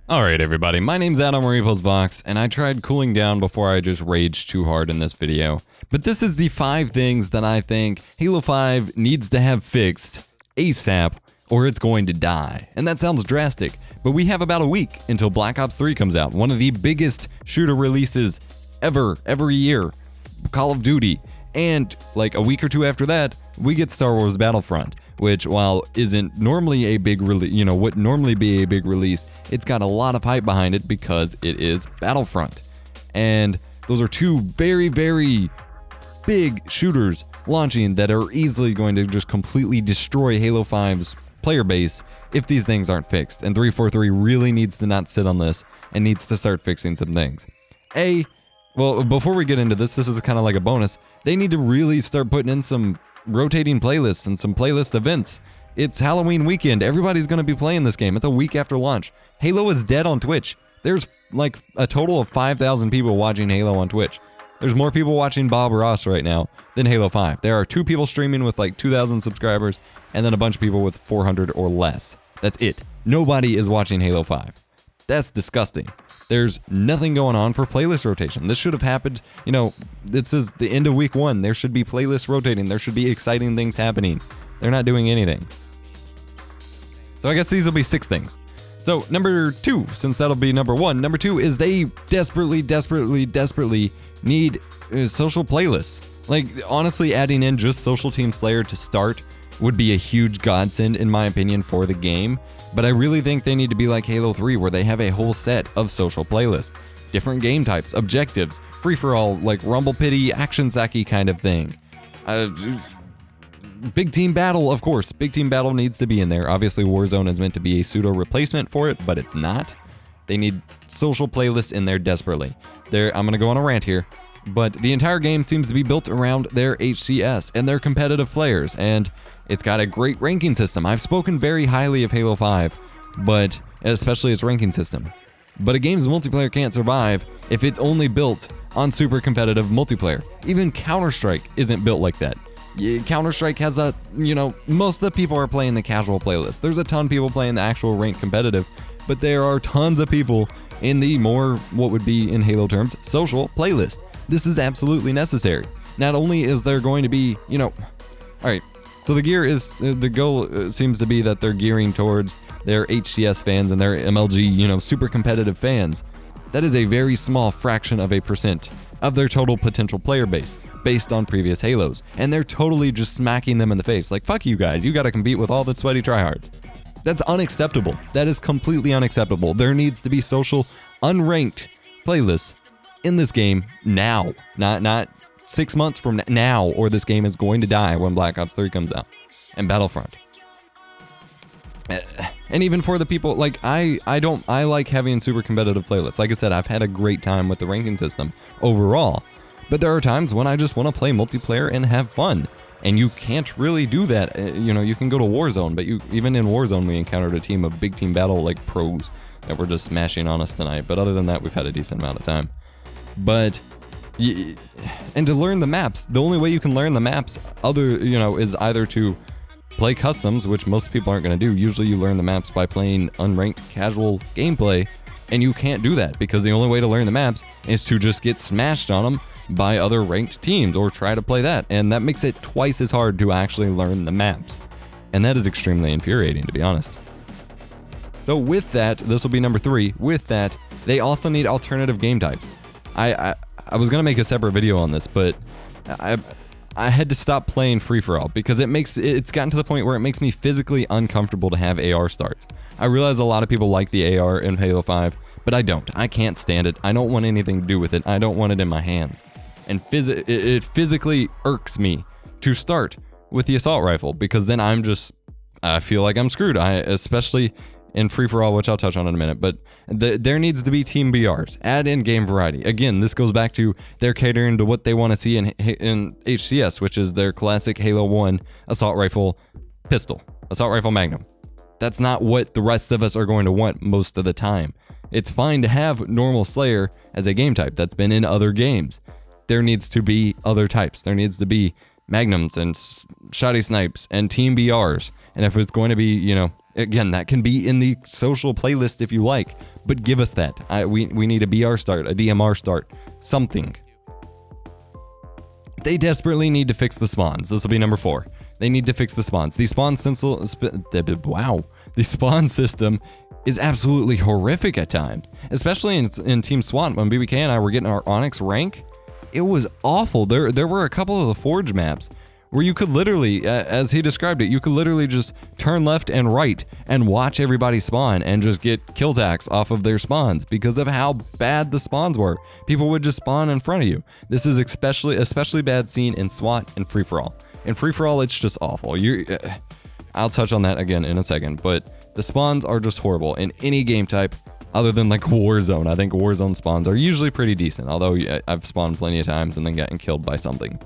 Alright everybody, my name's Adam Box, and I tried cooling down before I just raged too hard in this video. But this is the 5 things that I think Halo 5 needs to have fixed ASAP, or it's going to die. And that sounds drastic, but we have about a week until Black Ops 3 comes out, one of the biggest shooter releases ever, every year. Call of Duty. And like a week or two after that, we get Star Wars Battlefront, which while isn't normally a big release, would normally be a big release, it's got a lot of hype behind it because it is Battlefront. And those are two very, very big shooters launching that are easily going to just completely destroy Halo 5's player base if these things aren't fixed. And 343 really needs to not sit on this and needs to start fixing some things. Well, before we get into this is kind of like a bonus. They need to really start putting in some rotating playlists and some playlist events. It's Halloween weekend. Everybody's going to be playing this game. It's a week after launch. Halo is dead on Twitch. There's like a total of 5,000 people watching Halo on Twitch. There's more people watching Bob Ross right now than Halo 5. There are 2 people streaming with like 2,000 subscribers and then a bunch of people with 400 or less. That's it. Nobody is watching Halo 5. That's disgusting. There's nothing going on for playlist rotation. This should have happened, this is the end of week 1. There should be playlists rotating. There should be exciting things happening. They're not doing anything. So I guess these will be 6 things. So number 2, since that'll be number 1, number 2 is they desperately need social playlists. Like honestly, adding in just Social Team Slayer to start would be a huge godsend in my opinion for the game. But I really think they need to be like Halo 3 where they have a whole set of social playlists. Different game types, objectives, free-for-all, like Rumble Pity, Action Saki kind of thing. Big Team Battle, of course. Big Team Battle needs to be in there. Obviously Warzone is meant to be a pseudo replacement for it, but it's not. They need social playlists in there desperately. I'm going to go on a rant here. But the entire game seems to be built around their HCS and their competitive players, and it's got a great ranking system. I've spoken very highly of Halo 5, but especially its ranking system. But a game's multiplayer can't survive if it's only built on super competitive multiplayer. Even Counter-Strike isn't built like that. Counter-Strike has most of the people are playing the casual playlist. There's a ton of people playing the actual ranked competitive, but there are tons of people in the more, what would be in Halo terms, social playlist. This is absolutely necessary. Not only is there going to be, alright, so the goal seems to be that they're gearing towards their HCS fans and their MLG, super competitive fans. That is a very small fraction of a percent of their total potential player base, based on previous Halos. And they're totally just smacking them in the face, like, fuck you guys, you gotta compete with all the sweaty tryhards. That's unacceptable. That is completely unacceptable. There needs to be social, unranked playlists in this game now, not 6 months from now, or this game is going to die when Black Ops 3 comes out and Battlefront. And even for the people like I like having super competitive playlists. Like I said, I've had a great time with the ranking system overall, but there are times when I just want to play multiplayer and have fun, and you can't really do that. You can go to Warzone, but even in Warzone we encountered a team of Big Team Battle like pros that were just smashing on us tonight. But other than that, we've had a decent amount of time. But and to learn the maps, the only way you can learn the maps is either to play customs, which most people aren't going to do. Usually you learn the maps by playing unranked casual gameplay, and you can't do that because the only way to learn the maps is to just get smashed on them by other ranked teams or try to play that, and that makes it twice as hard to actually learn the maps, and that is extremely infuriating, to be honest. So with that, this will be number 3. With that, they also need alternative game types. I was gonna make a separate video on this, but I had to stop playing free-for-all because it's gotten to the point where it makes me physically uncomfortable to have AR starts. I realize a lot of people like the AR in Halo 5, but I don't. I can't stand it. I don't want anything to do with it. I don't want it in my hands. And it physically irks me to start with the assault rifle because then I feel like I'm screwed. Especially in free-for-all, which I'll touch on in a minute, but there needs to be team BRs. Add in game variety. Again, this goes back to they're catering to what they want to see in HCS, which is their classic Halo 1 assault rifle pistol, assault rifle magnum. That's not what the rest of us are going to want most of the time. It's fine to have normal Slayer as a game type that's been in other games. There needs to be other types. There needs to be magnums and shoddy snipes and team BRs And if it's going to be, again, that can be in the social playlist if you like, but give us that. We need a BR start, a DMR start, something. They desperately need to fix the spawns. This will be number 4. They need to fix the spawns. The spawn system is absolutely horrific at times, especially in Team SWAT when BBK and I were getting our Onyx rank. It was awful. There were a couple of the Forge maps where you could literally, as he described it, you could literally just turn left and right and watch everybody spawn and just get kill tax off of their spawns because of how bad the spawns were. People would just spawn in front of you. This is especially bad seen in SWAT and free-for-all. In free-for-all, it's just awful. I'll touch on that again in a second, but the spawns are just horrible in any game type other than like Warzone. I think Warzone spawns are usually pretty decent, although I've spawned plenty of times and then gotten killed by something.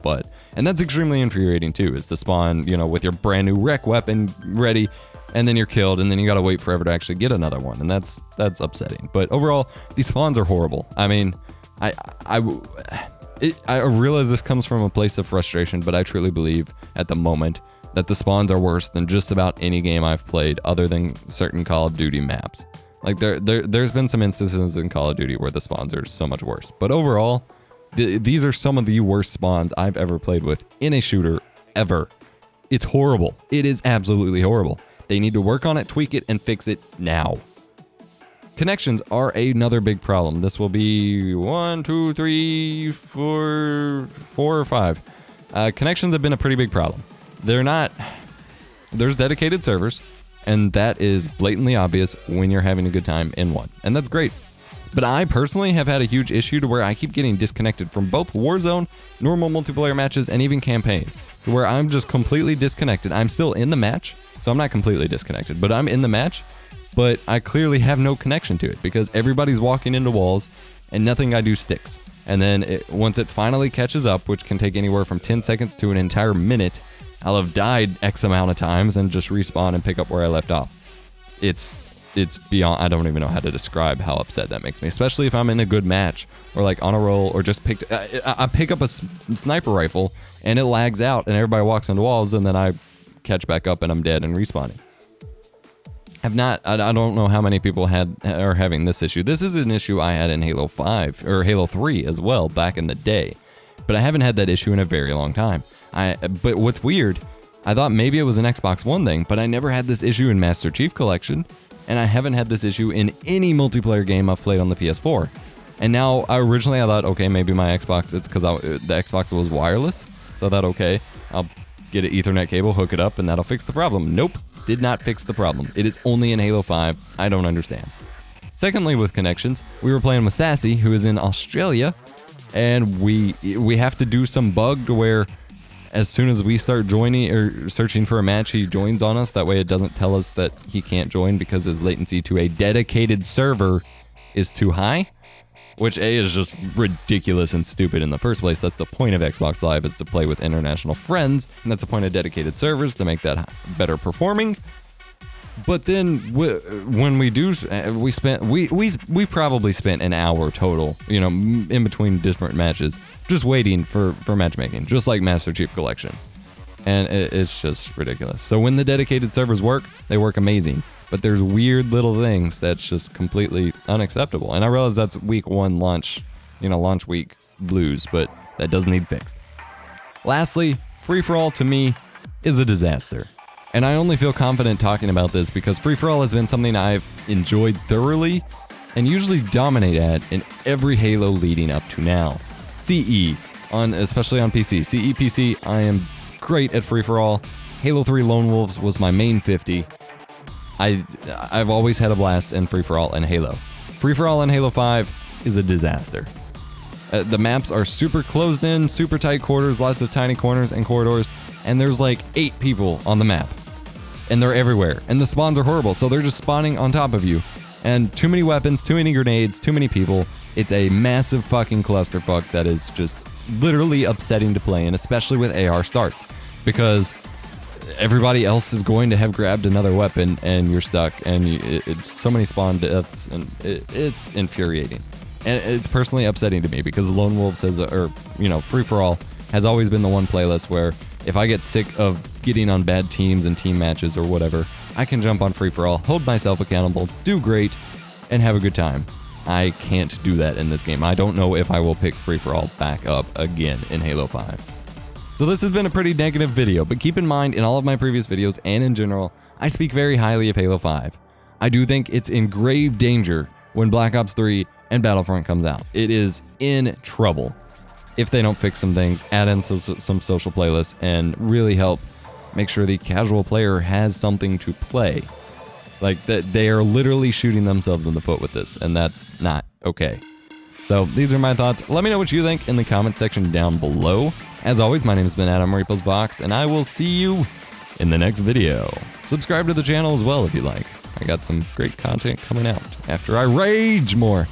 And that's extremely infuriating too, is to spawn, with your brand new rec weapon ready, and then you're killed, and then you gotta wait forever to actually get another one, and that's upsetting. But overall, these spawns are horrible. I mean, I realize this comes from a place of frustration, but I truly believe at the moment that the spawns are worse than just about any game I've played other than certain Call of Duty maps. Like there's been some instances in Call of Duty where the spawns are so much worse. But overall, these are some of the worst spawns I've ever played with in a shooter ever. It's horrible. It is absolutely horrible. They need to work on it, tweak it, and fix it now. Connections are another big problem. This will be 1, 2, 3, 4 or 5. Connections have been a pretty big problem. There's dedicated servers, and that is blatantly obvious when you're having a good time in one. And that's great. But I personally have had a huge issue to where I keep getting disconnected from both Warzone, normal multiplayer matches, and even campaign, to where I'm just completely disconnected. I'm still in the match, so I'm not completely disconnected, but I'm in the match, but I clearly have no connection to it because everybody's walking into walls and nothing I do sticks. And then once it finally catches up, which can take anywhere from 10 seconds to an entire minute, I'll have died X amount of times and just respawn and pick up where I left off. It's beyond, I don't even know how to describe how upset that makes me, especially if I'm in a good match or like on a roll or just I pick up a sniper rifle and it lags out and everybody walks into walls and then I catch back up and I'm dead and respawning. I don't know how many people are having this issue. This is an issue I had in Halo 5 or Halo 3 as well back in the day, but I haven't had that issue in a very long time. But what's weird, I thought maybe it was an Xbox One thing, but I never had this issue in Master Chief Collection, and I haven't had this issue in any multiplayer game I've played on the PS4. And now, originally I thought, okay, maybe my Xbox, it's because the Xbox was wireless, so I thought, okay, I'll get an Ethernet cable, hook it up, and that'll fix the problem. Nope, did not fix the problem. It is only in Halo 5. I don't understand. Secondly, with connections, we were playing with Sassy, who is in Australia, and we have to do some bug to where as soon as we start joining or searching for a match, he joins on us. That way it doesn't tell us that he can't join because his latency to a dedicated server is too high, which is just ridiculous and stupid in the first place. That's the point of Xbox Live, is to play with international friends, and that's the point of dedicated servers, to make that better performing. But then when we do, we probably spent an hour total, in between different matches, just waiting for matchmaking, just like Master Chief Collection. And it's just ridiculous. So when the dedicated servers work, they work amazing. But there's weird little things that's just completely unacceptable. And I realize that's week 1 launch, launch week blues, but that does need fixed. Lastly, free-for-all to me is a disaster. And I only feel confident talking about this because free-for-all has been something I've enjoyed thoroughly and usually dominate at in every Halo leading up to now. CE, especially on PC. CE PC, I am great at free-for-all. Halo 3 Lone Wolves was my main 50. I've always had a blast in free-for-all and Halo. Free-for-all in Halo 5 is a disaster. The maps are super closed in, super tight quarters, lots of tiny corners and corridors, and there's like 8 people on the map. And they're everywhere. And the spawns are horrible, so they're just spawning on top of you. And too many weapons, too many grenades, too many people. It's a massive fucking clusterfuck that is just literally upsetting to play in, especially with AR starts. Because everybody else is going to have grabbed another weapon and you're stuck. And it's so many spawn deaths, and it's infuriating. And it's personally upsetting to me because Lone Wolves free-for-all has always been the one playlist where If I get sick of getting on bad teams and team matches or whatever, I can jump on free-for-all, hold myself accountable, do great, and have a good time. I can't do that in this game. I don't know if I will pick free-for-all back up again in Halo 5. So this has been a pretty negative video, but keep in mind, in all of my previous videos and in general, I speak very highly of Halo 5. I do think it's in grave danger when Black Ops 3 and Battlefront comes out. It is in trouble if they don't fix some things, add in some social playlists, and really help make sure the casual player has something to play. Like, that they are literally shooting themselves in the foot with this, and that's not okay. So these are my thoughts. Let me know what you think in the comment section down below. As always, my name has been Adam Reaples Box, and I will see you in the next video. Subscribe to the channel as well if you like. I got some great content coming out after I rage more.